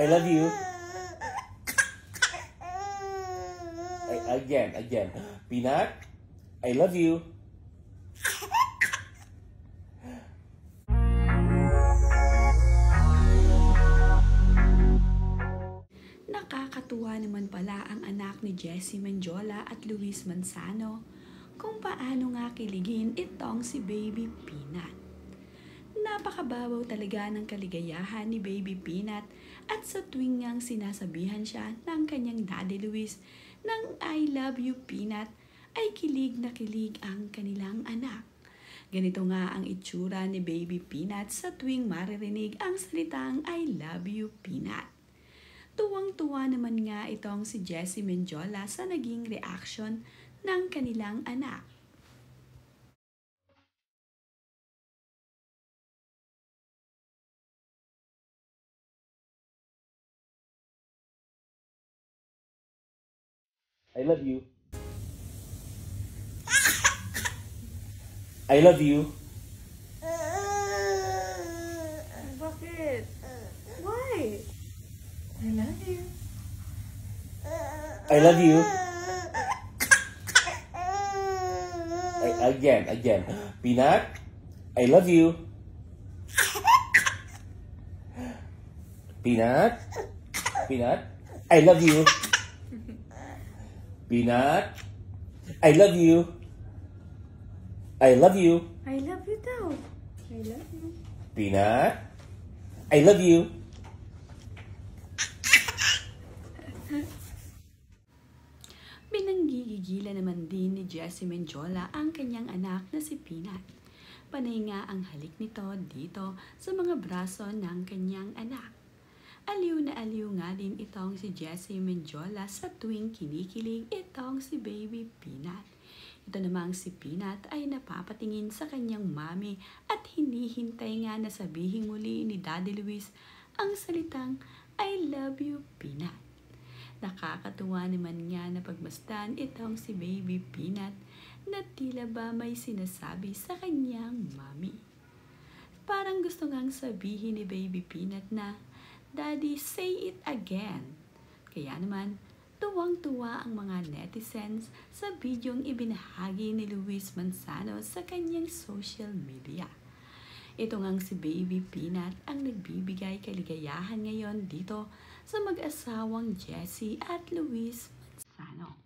I love you. Again. Peanut, I love you. Nakakatuwa naman pala ang anak ni Jessie Mendiola at Luis Manzano kung paano nga kiligin itong si Baby Peanut. Napakababaw talaga ng kaligayahan ni Baby Peanut at sa tuwing ngang sinasabihan siya ng kanyang Daddy Luis ng I love you Peanut ay kilig na kilig ang kanilang anak. Ganito nga ang itsura ni Baby Peanut sa tuwing maririnig ang salitang I love you Peanut. Tuwang-tuwa naman nga itong si Jessie Mendiola sa naging reaction ng kanilang anak. I love you. I love you. Bakit? Why? I love you. I love you. Again. Peanut, I love you. Peanut, I love you. Peanut, I love you. I love you. I love you daw. I love you. Peanut, I love you. Pinanggigigilan naman din ni Jessie Mendiola ang kanyang anak na si Peanut. Panay nga ang halik nito dito sa mga braso ng kanyang anak. Aliw na aliw nga din itong si Jessie Mendiola sa tuwing kinikilig itong si Baby Peanut. Ito namang si Peanut ay napapatingin sa kanyang mami at hinihintay nga na sabihin muli ni Daddy Luis ang salitang I love you Peanut. Nakakatuwa naman nga na pagmasdan itong si Baby Peanut na tila ba may sinasabi sa kanyang mami. Parang gusto ngang sabihin ni Baby Peanut na, Daddy, say it again. Kaya naman, tuwang-tuwa ang mga netizens sa bidyong ibinahagi ni Luis Manzano sa kanyang social media. Ito ngang si Baby Peanut ang nagbibigay kaligayahan ngayon dito sa mag-asawang Jessie at Luis Manzano.